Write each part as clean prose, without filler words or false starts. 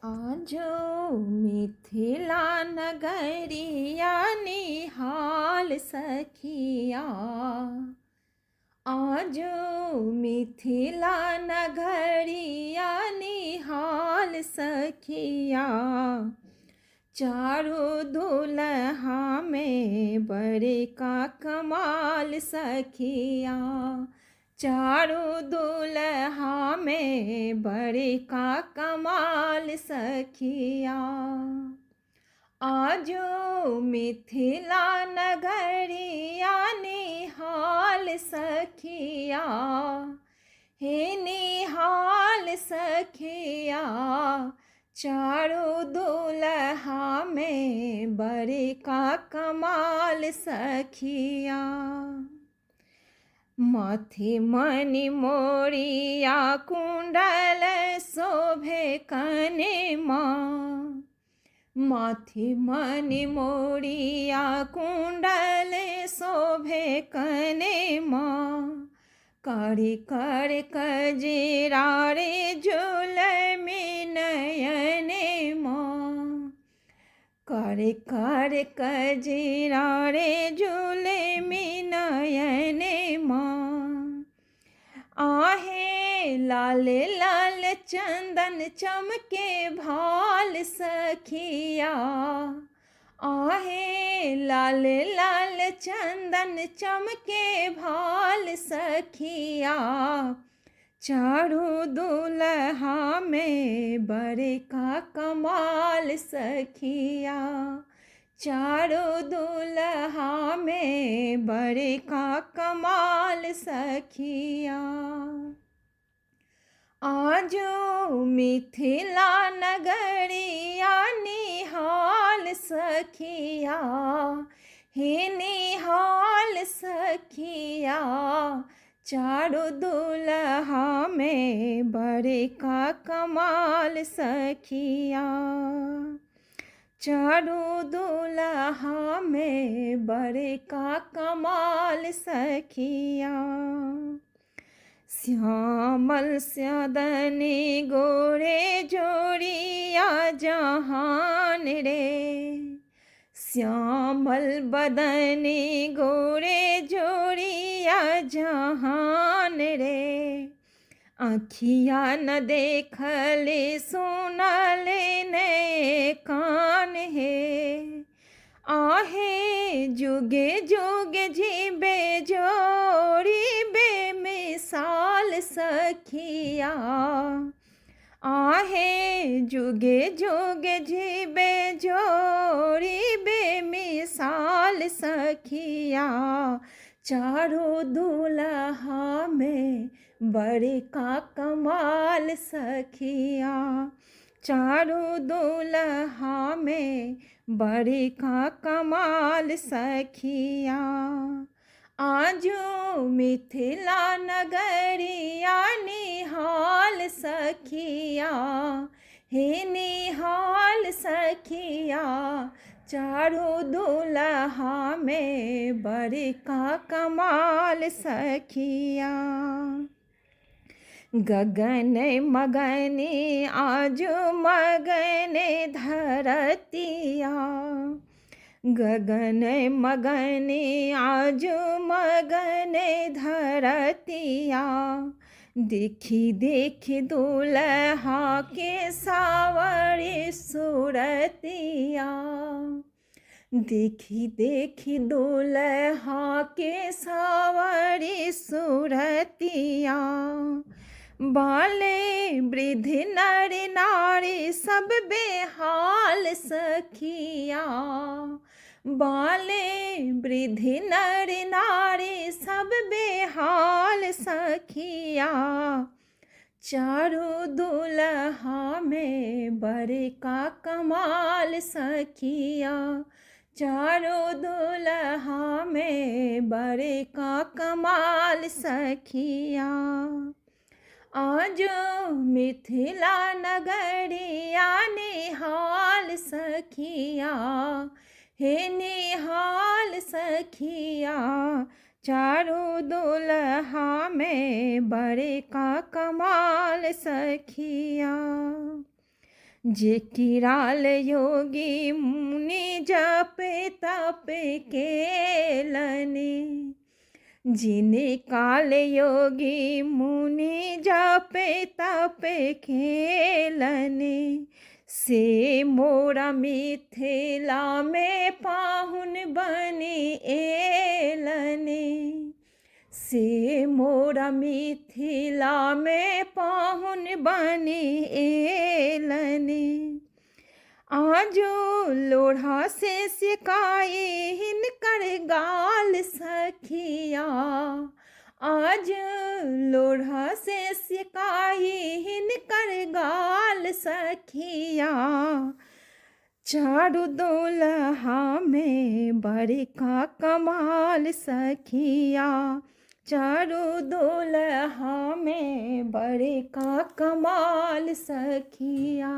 आजो मिथिला नगरिया निहाल सखिया। आजो मिथिला नगरिया निहाल सखिया। चारों दुल्हा में बड़े का कमाल सखिया। चारों दुल्हा में बड़े का कमाल सखिया। आजो मिथिला नगरिया निहाल सखिया। हे निहाल सखिया। चारों दुल्हा में बड़े का कमाल सखिया। माथे मणि मोरिया कुंडल शोभे कने माँ। माथे मणि मोरिया कुंडल शोभे कने माँ। कारी कर कजरा रे झुलमी नयने माँ। कारी कर कजरा रे झुलमी नयने माँ। आहे लाल लाल चंदन चमके भाल सखिया। आहे लाल लाल चंदन चमके भाल सखिया। चारों दुल्हा में बड़े का कमाल सखिया। चारों दुल्हा में बड़े का कमाल सखिया। आजो मिथिला नगरिया निहाल सखिया। हे निहाल सखिया। चारों दुल्हा में बड़े का कमाल सखिया। चारों दुल्हा में बड़े का कमाल सखिया। श्यामल स्यदनी गोरे जोड़िया जहान रे। श्यामल बदनी गोरे जोड़िया जहान रे। आँखिया न देखले सुनले ने कान है। आहे जुगे जुगे जीबे जोड़ी बेमिसाल सखिया। आहे जुगे जुगे जीबे जोड़ी बेमिसाल सखिया। चारों दुल्हा में बड़े का कमाल सखिया। चारों दुल्हा में बड़े का कमाल सखिया। आजो मिथिला नगरिया निहाल सखिया। हे निहाल सखिया। चारों दुल्हा में बड़े का कमाल सखिया। गगन मगने आजो मगने धरतिया। गगन मगने आजो मगने धरतिया। देखी देखी दुल्हा के सावरी सूरतिया। देखी देखी दुल्हा के सावरी सूरतिया। बाले वृद्ध नर नारी सब बेहाल सखिया। बाले वृद्ध नर नारी सब बेहाल सखिया। चारों दुल्हा में बड़े का कमाल सखिया। चारों दुल्हा में बड़े का कमाल सखिया। आजो मिथिला नगरिया निहाल सखिया। हे निहाल सखिया। चारों दुल्हा में बड़े का कमाल सखिया। जे किराल योगी मुनि जप तप केलनि, जिने काल योगी मुनि जप तप खेलनि, से मोरा मिथिला में पाहुन बनि एलनि, से मोरा मिथिला में पाहुन बनि एलनि। आजो लोढ़ा से सिकाई हिनकर गाल सखिया, आज लोढ़ा से सिकाई हिनकर गाल सखिया, चारू दुल्हा में बड़का कमाल सखिया, चारू दुल्हा में बड़का कमाल सखिया।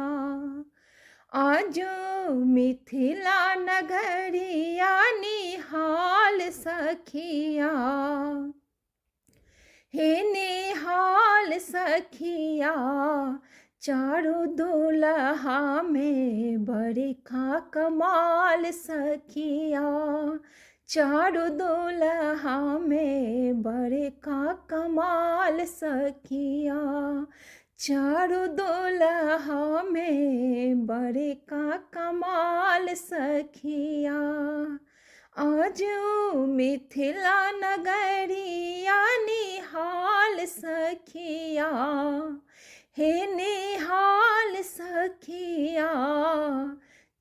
आजो मिथिला नगरिया निहाल सखिया, हे निहाल सखिया, चारों दुल्हा में बड़का कमाल सखिया, चारों दुल्हा में बड़का कमाल सखिया, चारों दुल्हा में बड़का कमाल सखिया। आजो मिथिला नगरिया निहाल सखिया, हे निहाल सखिया,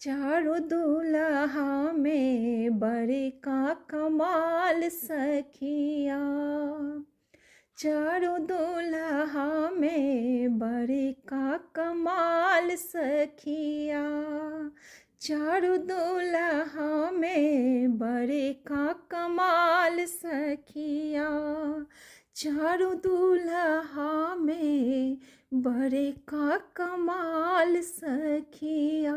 चारों दुल्हा में बड़का कमाल सखिया, चारों दुल्हा में बड़का कमाल सखिया, चारों दुल्हा में बड़का कमाल सखिया, चारों दुल्हा में बड़का कमाल सखिया।